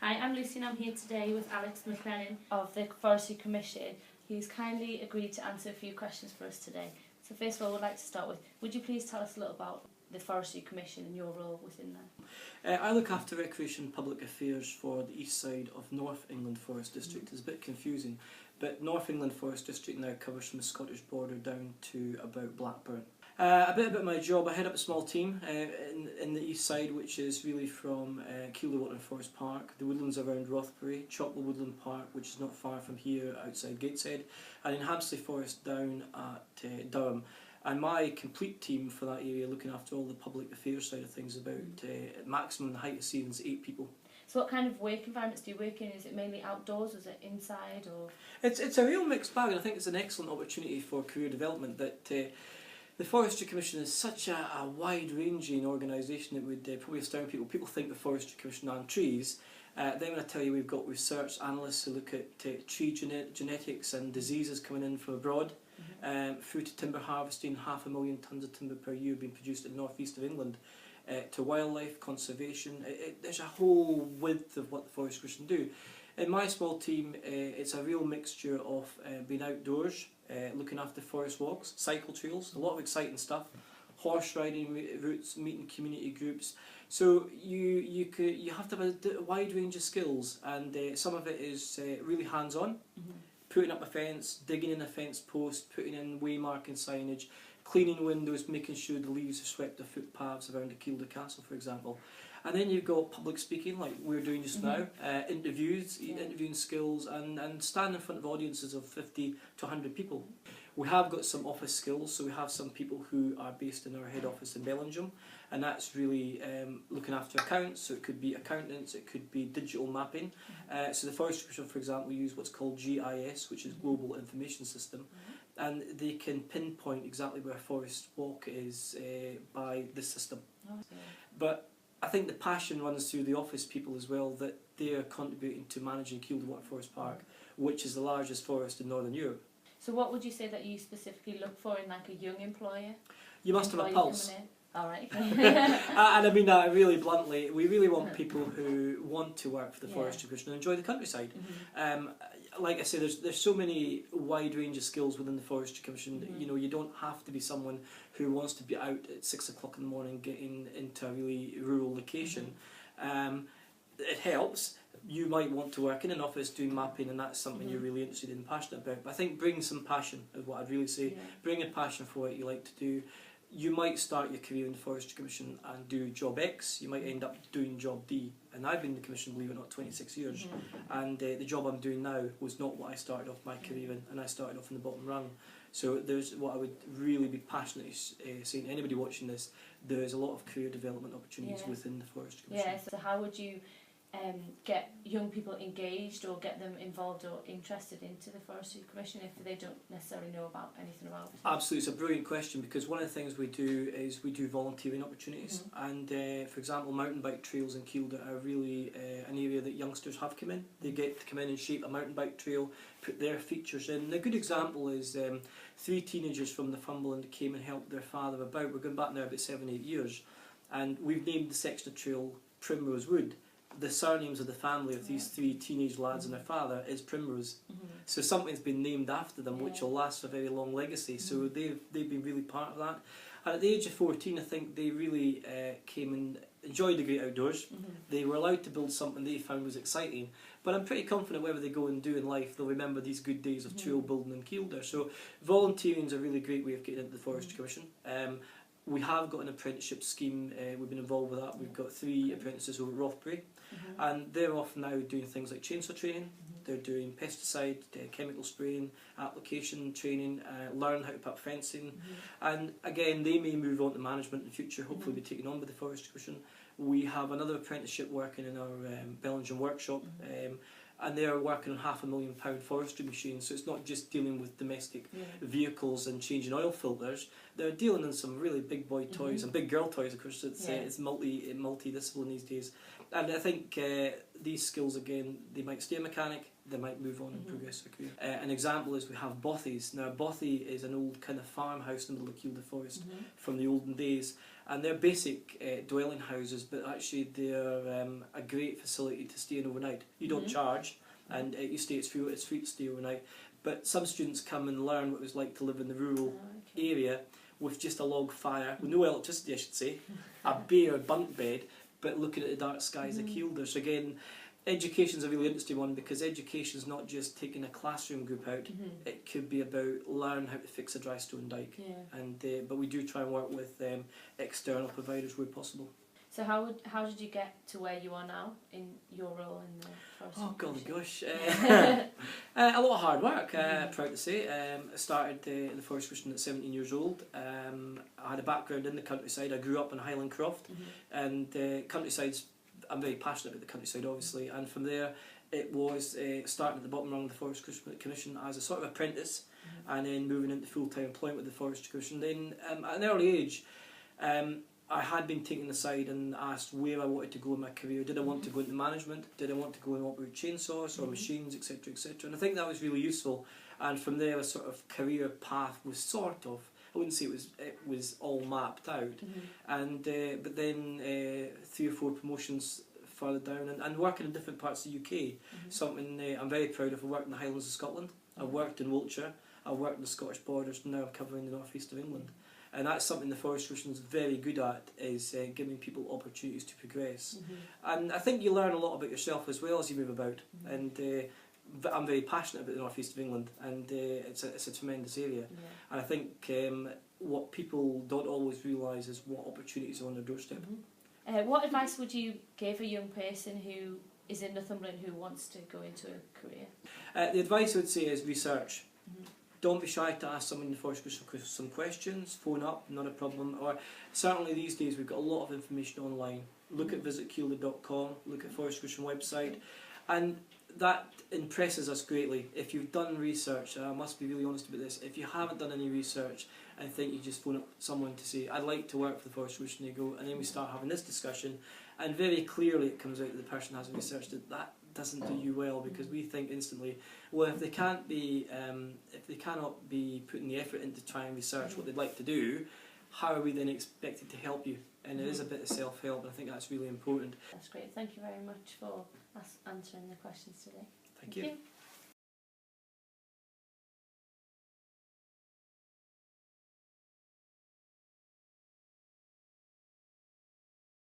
Hi, I'm Lucy and I'm here today with Alex McLennan of the Forestry Commission, who's kindly agreed to answer a few questions for us today. So first of all, we'd like to start with, would you please tell us a little about the Forestry Commission and your role within that? I look after recreation and public affairs for the east side of North England Forest District. It's a bit confusing, but North England Forest District now covers from the Scottish border down to about Blackburn. A bit about my job, I head up a small team in the east side, which is really from L.E.A.D.E.R Forest Park, the woodlands around Rothbury, Chopley Woodland Park, which is not far from here outside Gateshead, and in Hampsley Forest down at Durham. And my complete team for that area, looking after all the public affairs side of things, about maximum the height of ceilings 8 people. So what kind of work environments do you work in? Is it mainly outdoors, is it inside? Or It's a real mixed bag, and I think it's an excellent opportunity for career development that the Forestry Commission is such a wide-ranging organisation that would probably astound people. People think the Forestry Commission on trees. Then when I tell you we've got research analysts who look at tree genetics and diseases coming in from abroad, through to timber harvesting, 500,000 tonnes of timber per year being produced in the northeast of England, to wildlife conservation. There's a whole width of what the Forestry Commission do. In my small team, it's a real mixture of being outdoors, looking after forest walks, cycle trails, a lot of exciting stuff, horse riding routes, meeting community groups. So you have to have a wide range of skills, and some of it is really hands-on, putting up a fence, digging in a fence post, putting in waymarking signage, cleaning windows, making sure the leaves are swept the footpaths around the L.E.A.D.E.R Castle, for example. And then you've got public speaking, like we're doing just now, interviewing skills, and standing in front of audiences of 50 to 100 people. We have got some office skills, so we have some people who are based in our head office in Bellingham, and that's really looking after accounts, so it could be accountants, it could be digital mapping. So the Forestry Commission, for example, use what's called GIS, which is Global Information System, and they can pinpoint exactly where a forest walk is by this system. But I think the passion runs through the office people as well, that they are contributing to managing L.E.A.D.E.R Forest Park, which is the largest forest in Northern Europe. So what would you say that you specifically look for in like a young employer? You must have a pulse. Alright. And I mean that really bluntly. We really want people who want to work for the Forestry Commission and enjoy the countryside. Like I say, there's so many wide range of skills within the Forestry Commission. You know, you don't have to be someone who wants to be out at 6 o'clock in the morning getting into a really rural location. It helps. You might want to work in an office doing mapping, and that's something you're really interested in and passionate about. But I think bring some passion is what I'd really say. Bring a passion for what you like to do. You might start your career in the Forestry Commission and do job X, you might end up doing job D. And I've been in the Commission, believe it or not, 26 years. And the job I'm doing now was not what I started off my career in, and I started off in the bottom rung. So there's what I would really be passionately saying to anybody watching this, there's a lot of career development opportunities within the Forestry Commission. Yeah, so how would you get young people engaged or get them involved or interested into the Forestry Commission if they don't necessarily know about anything about it? Absolutely, it's a brilliant question, because one of the things we do is we do volunteering opportunities, and for example mountain bike trails in L.E.A.D.E.R are really an area that youngsters have come in. They get to come in and shape a mountain bike trail, put their features in. And a good example is 3 teenagers from Northumberland came and helped their father about. We're going back now about 7-8 years, and we've named the section of trail Primrose Wood. The surnames of the family of these 3 teenage lads and their father is Primrose. So something's been named after them, which will last a very long legacy. So they've been really part of that. And at the age of 14, I think they really came and enjoyed the great outdoors. They were allowed to build something they found was exciting. But I'm pretty confident whatever they go and do in life, they'll remember these good days of trail building in L.E.A.D.E.R. So volunteering is a really great way of getting into the Forestry Commission. We have got an apprenticeship scheme, we've been involved with that. We've got 3 apprentices over at Rothbury, and they're off now doing things like chainsaw training, they're doing pesticide, chemical spraying, application training, learn how to put up fencing, and again they may move on to management in the future, hopefully be taken on by the Forestry Commission. We have another apprenticeship working in our Bellingham workshop, and they are working on £500,000 forestry machines, so it's not just dealing with domestic vehicles and changing oil filters. They're dealing in some really big boy toys and big girl toys, of course. It's multi-discipline these days, and I think these skills, again, they might stay a mechanic, they might move on and progress their career. An example is we have bothies. Now a bothy is an old kind of farmhouse in the middle of Kielder Forest from the olden days, and they're basic dwelling houses, but actually they're a great facility to stay in overnight. You don't charge, and you stay, it's free to stay overnight, but some students come and learn what it was like to live in the rural area with just a log fire, with no electricity I should say, a bare bunk bed, but looking at the dark skies of Kielder. So again, education's a really interesting one, because education's not just taking a classroom group out, it could be about learning how to fix a dry stone dike. And but we do try and work with external providers where possible. So how did you get to where you are now in your role in the Forestry Commission? Commission? A lot of hard work, proud to say. I started in the Forestry Commission at 17 years old. I had a background in the countryside. I grew up in Highland Croft, and countryside's, I'm very passionate about the countryside obviously, and from there it was starting at the bottom rung of the Forestry Commission as a sort of apprentice, and then moving into full-time employment with the Forestry Commission. Then at an early age, I had been taken aside and asked where I wanted to go in my career. Did I want to go into management? Did I want to go and operate chainsaws or machines, etc., etc.? And I think that was really useful. And from there, a sort of career path was sort of, I wouldn't say it was all mapped out. And but then 3 or 4 promotions further down, and working in different parts of the UK. Something I'm very proud of. I worked in the Highlands of Scotland. I worked in Wiltshire. I worked in the Scottish borders. And now I'm covering the north east of England. And that's something the Forestry Commission is very good at, is giving people opportunities to progress. And I think you learn a lot about yourself as well as you move about. And I'm very passionate about the north east of England, and it's a tremendous area. And I think what people don't always realise is what opportunities are on their doorstep. What advice would you give a young person who is in Northumberland who wants to go into a career? The advice I would say is research. Don't be shy to ask someone in the Forestry Commission some questions. Phone up, not a problem. Or certainly these days we've got a lot of information online. Look at visitkielder.com, look at Forestry Commission website, and that impresses us greatly. If you've done research, I must be really honest about this, if you haven't done any research and think you just phone up someone to say, I'd like to work for the Forestry Commission, they go, and then we start having this discussion, and very clearly it comes out that the person hasn't researched it. That doesn't do you well, because we think instantly, well, if they cannot be putting the effort into trying and research what they'd like to do, how are we then expected to help you? And it is a bit of self-help, and I think that's really important. That's great. Thank you very much for us answering the questions today. Thank you.